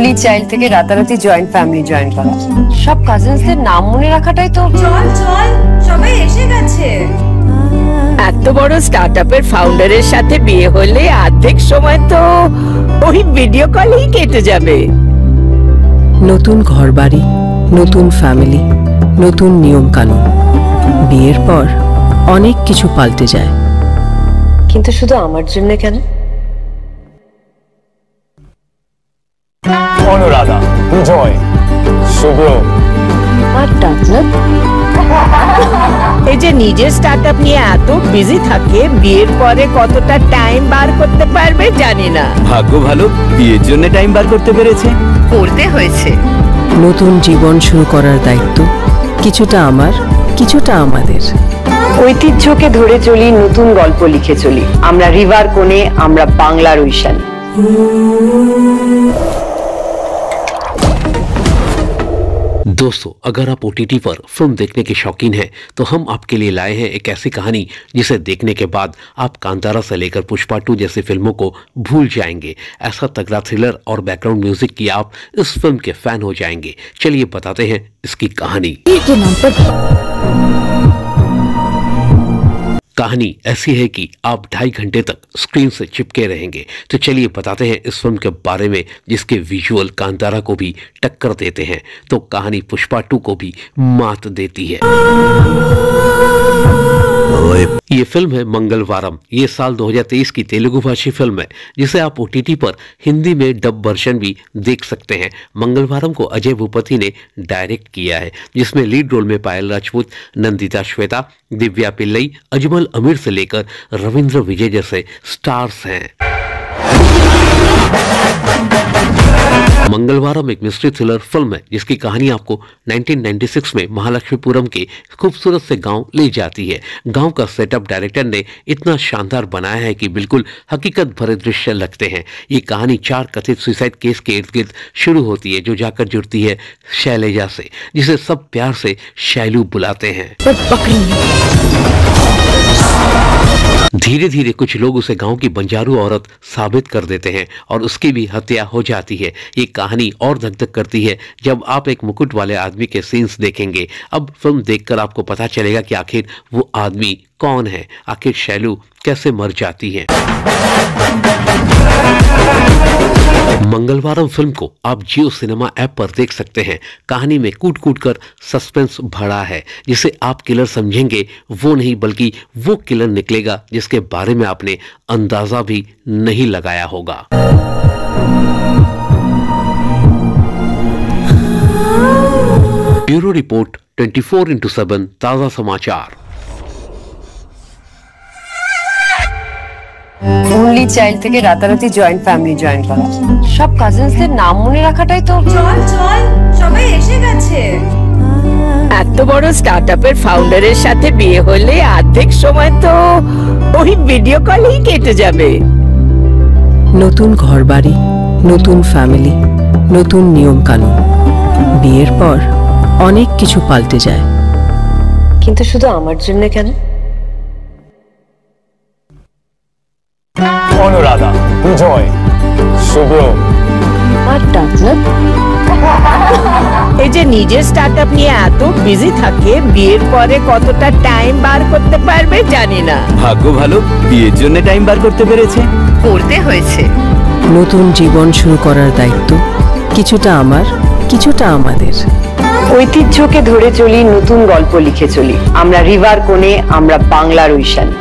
Only child থেকে রাতারাতি joint family join করা, সব কাজিনসদের নাম মনে রাখাটাই তো। চল চল, সবাই এসে গেছে। এত বড় স্টার্টআপের ফাউন্ডারের সাথে বিয়ে হলে অর্ধেক সময় তো ওই ভিডিও কলেই কেটে যাবে। নতুন ঘরবাড়ি, নতুন ফ্যামিলি, নতুন নিয়ম কানুন। বিয়ের পর অনেক কিছু পাল্টে যায়, কিন্তু শুধু আমার জন্য কেন? অনুরাধা, জয়, শুভ্র আর ডাকনা এই যে নিজের স্টার্টআপ নিয়ে এত বিজি থাকে, বিয়ের পরে কতটা টাইম বার করতে পারবে জানি না। ভাগ্য ভালো, বিয়ের জন্য টাইম বার করতে পেরেছে। করতে হয়েছে। নতুন জীবন শুরু করার দায়িত্ব কিছুটা আমার, কিছুটা আমাদের। ঐতিহ্যকে ধরে চলি, নতুন গল্প লিখে চলি। আমরা রিভার কোণে, আমরা বাংলার ঐশানী। दोस्तों, अगर आप OTT पर फिल्म देखने के शौकीन हैं तो हम आपके लिए लाए हैं एक ऐसी कहानी जिसे देखने के बाद आप कांतारा से लेकर पुष्पा 2 जैसी फिल्मों को भूल जाएंगे। ऐसा तगड़ा थ्रिलर और बैकग्राउंड म्यूजिक की आप इस फिल्म के फैन हो जाएंगे। चलिए बताते हैं इसकी कहानी। कहानी ऐसी है कि आप 2.5 घंटे तक स्क्रीन से चिपके रहेंगे। तो चलिए बताते हैं इस फिल्म के बारे में जिसके विजुअल कांतारा को भी टक्कर देते हैं, तो कहानी पुष्पा 2 को भी मात देती है। ये फिल्म है मंगलवारम। ये साल 2023 की तेलुगु भाषी फिल्म है जिसे आप OTT पर हिंदी में डब वर्जन भी देख सकते हैं। मंगलवारम को अजय भूपति ने डायरेक्ट किया है, जिसमें लीड रोल में पायल राजपूत, नंदिता श्वेता, दिव्या पिल्लई, अजमल अमीर से लेकर रविंद्र विजय जैसे स्टार्स हैं। मंगलवारम एक मिस्ट्री थ्रिलर फिल्म है जिसकी कहानी आपको 1996 में महालक्ष्मीपुरम के खूबसूरत से गांव ले जाती है। गांव का सेटअप डायरेक्टर ने इतना शानदार बनाया है कि बिल्कुल हकीकत भरे दृश्य लगते हैं। ये कहानी 4 कथित सुसाइड केस के इर्द गिर्द शुरू होती है, जो जाकर जुड़ती है शैलेजा से, जिसे सब प्यार से शैलू बुलाते हैं। धीरे धीरे कुछ लोग उसे गांव की बंजारू औरत साबित कर देते हैं और उसकी भी हत्या हो जाती है। ये कहानी और धक धक करती है जब आप एक मुकुट वाले आदमी के सीन्स देखेंगे। अब फिल्म देखकर आपको पता चलेगा कि आखिर वो आदमी कौन है, आखिर शैलू कैसे मर जाती है। मंगलवारम फिल्म को आप जियो सिनेमा ऐप पर देख सकते हैं। कहानी में कूट कूट कर सस्पेंस भरा है। जिसे आप किलर समझेंगे वो नहीं, बल्कि वो किलर निकलेगा जिसके बारे में आपने अंदाजा भी नहीं लगाया होगा। ब्यूरो रिपोर्ट 24x7 ताजा समाचार। অনলি চাইল্ড থেকে রাতারাতি জয়েন্ট ফ্যামিলি জয়েন করা, সব কাজিনসদের নাম মনে রাখাটাই তো। চল চল, সবাই এসে গেছে। এত বড় স্টার্টআপের ফাউন্ডারের সাথে বিয়ে হলে অর্ধেক সময় তো ওই ভিডিও কলেই কেটে যাবে। নতুন ঘরবাড়ি, নতুন ফ্যামিলি, নতুন নিয়ম কানুন। বিয়ের পর অনেক কিছু পাল্টে যায়, কিন্তু শুধু আমার জন্য কেন? অনুরাধা, জয়, শুভ্র আর ডাকনা এই যে নিজের স্টার্টআপ নিয়ে এত বিজি থাকে, বিয়ের পরে কতটা টাইম বার করতে পারবে জানি না। ভাগ্য ভালো, বিয়ের জন্য টাইম বার করতে পেরেছে। করতে হয়েছে। নতুন জীবন শুরু করার দায়িত্ব কিছুটা আমার, কিছুটা আমাদের। ঐতিহ্যকে ধরে চলি, নতুন গল্প লিখে চলি। আমরা রিভার কোণে, আমরা বাংলার ঐশানী।